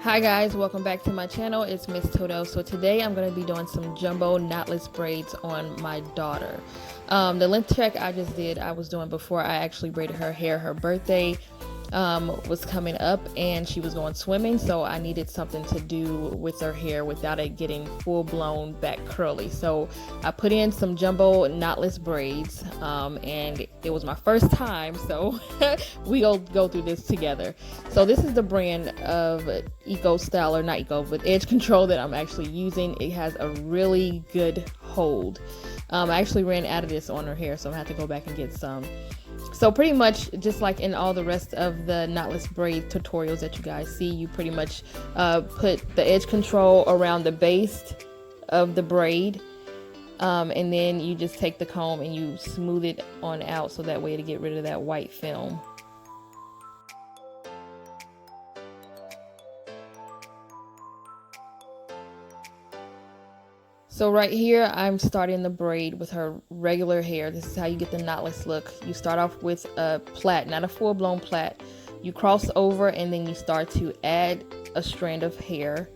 Hi guys, welcome back to my channel. It's Miss Toto. So today I'm going to be doing some jumbo knotless braids on my daughter. The length check I just did, I was doing before I actually braided her hair. Her birthday was coming up and she was going swimming, so I needed something to do with her hair without it getting full-blown back curly. So I put in some jumbo knotless braids, and it was my first time, so we'll go through this together. So this is the brand of eco style, or not eco, but edge control that I'm actually using. It has a really good hold. I actually ran out of this on her hair, so I'm gonna have to go back and get some. So pretty much just like in all the rest of the knotless braid tutorials that you guys see, you pretty much put the edge control around the base of the braid, and then you just take the comb and you smooth it on out so that way to get rid of that white film. So right here, I'm starting the braid with her regular hair. This is how you get the knotless look. You start off with a plait, not a full-blown plait. You cross over and then you start to add a strand of hair.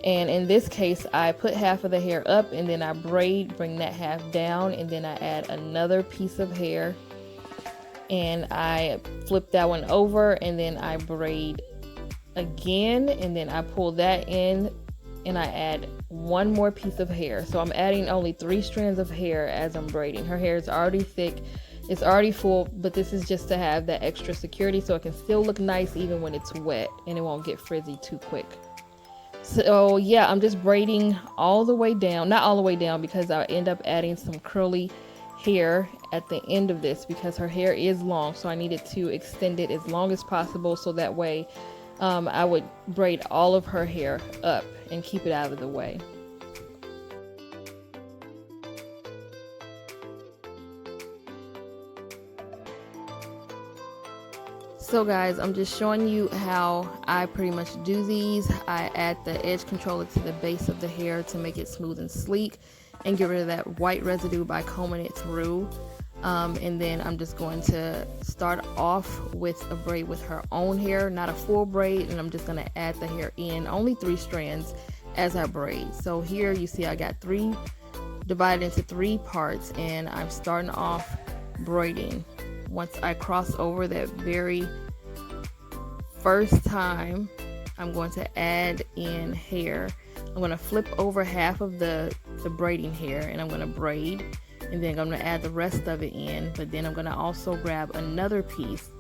And in this case, I put half of the hair up and then I braid, bring that half down, and then I add another piece of hair. And I flip that one over and then I braid again, and then I pull that in and I add one more piece of hair. So I'm adding only 3 strands of hair as I'm braiding. Her hair is already thick, it's already full, but this is just to have that extra security so it can still look nice even when it's wet and it won't get frizzy too quick. So yeah, I'm just braiding all the way down, not all the way down because I end up adding some curly hair at the end of this because her hair is long, so I needed to extend it as long as possible so that way I would braid all of her hair up and keep it out of the way. So guys, I'm just showing you how I pretty much do these. I add the edge controller to the base of the hair to make it smooth and sleek and get rid of that white residue by combing it through. And then I'm just going to start off with a braid with her own hair, not a full braid, and I'm just going to add the hair in, only 3 strands as I braid. So here you see I got 3 divided into 3 parts, and I'm starting off braiding. Once I cross over that very first time, I'm going to add in hair. I'm going to flip over half of the braiding hair and I'm going to braid. And then I'm going to add the rest of it in, but then I'm going to also grab another piece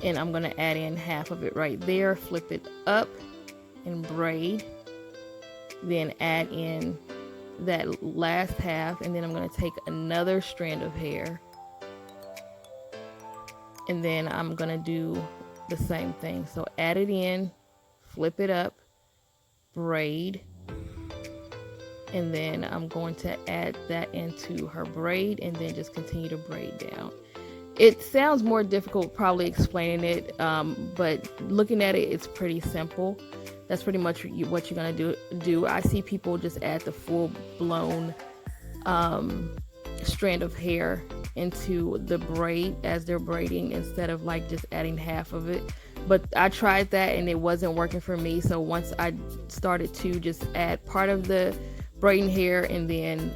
and I'm going to add in half of it right there, flip it up and braid, then add in that last half, and then I'm going to take another strand of hair and then I'm going to do the same thing. So add it in, flip it up, braid, and then I'm going to add that into her braid and then just continue to braid down. It sounds more difficult probably explaining it, but looking at it, it's pretty simple. That's pretty much what you're gonna do. I see people just add the full-blown strand of hair into the braid as they're braiding instead of like just adding half of it. But I tried that and it wasn't working for me, so once I started to just add part of the braiding hair and then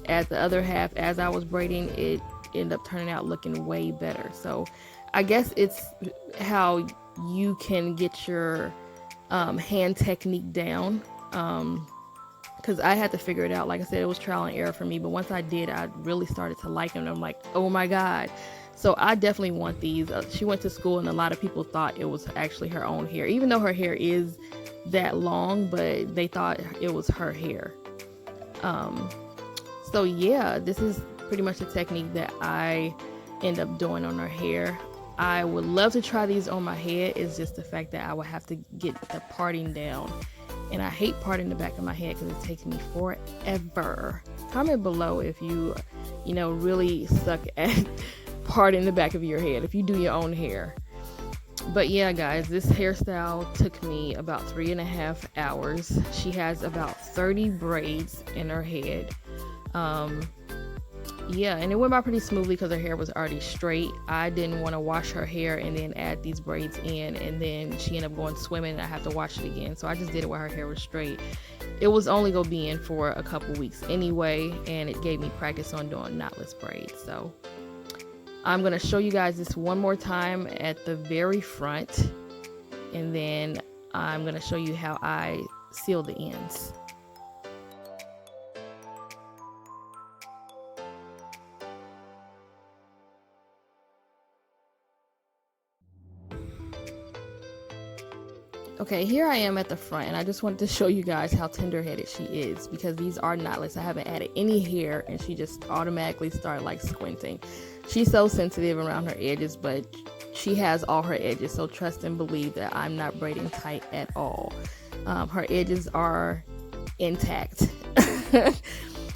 add the other half as I was braiding, it ended up turning out looking way better. So I guess it's how you can get your hand technique down, because I had to figure it out. Like I said, it was trial and error for me, but once I did, I really started to like them. I'm like, oh my god. So I definitely want these. She went to school and a lot of people thought it was actually her own hair, even though her hair is that long, but they thought it was her hair. So yeah, this is pretty much the technique that I end up doing on her hair. I would love to try these on my head. It's just the fact that I would have to get the parting down, and I hate parting the back of my head because it takes me forever. Comment below if you really suck at parting the back of your head if you do your own hair. But yeah guys, this hairstyle took me about 3.5 hours. She has about 30 braids in her head. yeah, and it went by pretty smoothly because her hair was already straight. I didn't want to wash her hair and then add these braids in, and then she ended up going swimming and I have to wash it again. So I just did it while her hair was straight. It was only gonna be in for a couple weeks anyway, and it gave me practice on doing knotless braids. So I'm gonna show you guys this one more time at the very front, and then I'm gonna show you how I seal the ends. Okay, here I am at the front, and I just wanted to show you guys how tender-headed she is, because these are knotless. I haven't added any hair, and she just automatically started like squinting. She's so sensitive around her edges, but she has all her edges, so trust and believe that I'm not braiding tight at all. Her edges are intact.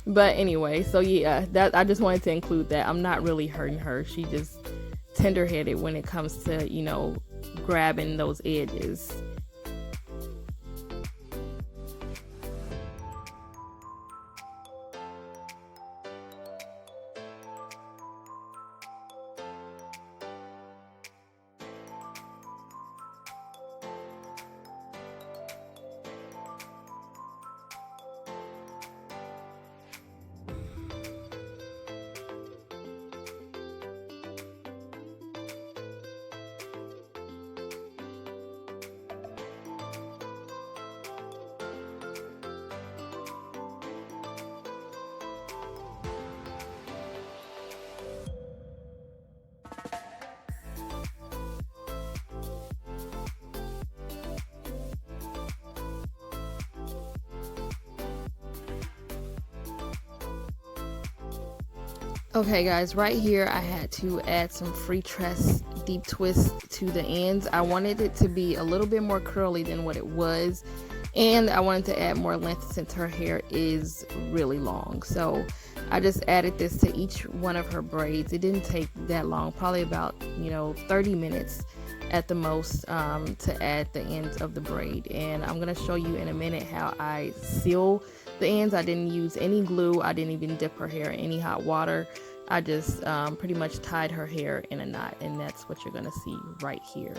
But anyway, so yeah, that I just wanted to include that. I'm not really hurting her. She just tender-headed when it comes to, you know, grabbing those edges. Okay guys, right here I had to add some freetress deep twist to the ends. I wanted it to be a little bit more curly than what it was, and I wanted to add more length since her hair is really long. So I just added this to each one of her braids. It didn't take that long, probably about 30 minutes at the most, to add the ends of the braid. And I'm gonna show you in a minute how I seal the ends. I didn't use any glue. I didn't even dip her hair in any hot water. I just pretty much tied her hair in a knot, and that's what you're gonna see right here.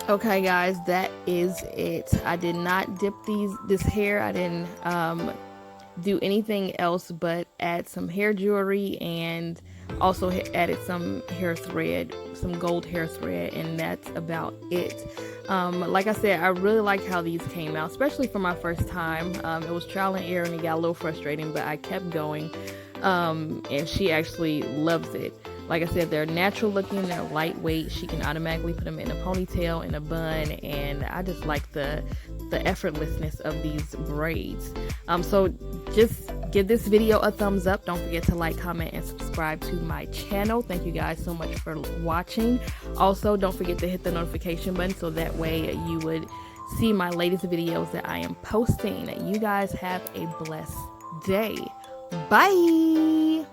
Okay guys, that is it. I did not dip this hair. I didn't do anything else but add some hair jewelry and Also added some hair thread, some gold hair thread, and that's about it. Like I said, I really like how these came out, especially for my first time. It was trial and error and it got a little frustrating, but I kept going, and she actually loves it. Like I said, they're natural looking, they're lightweight. She can automatically put them in a ponytail, in a bun, and I just like the effortlessness of these braids. So just give this video a thumbs up. Don't forget to like, comment, and subscribe to my channel. Thank you guys so much for watching. Also, don't forget to hit the notification button so that way you would see my latest videos that I am posting. You guys have a blessed day. Bye.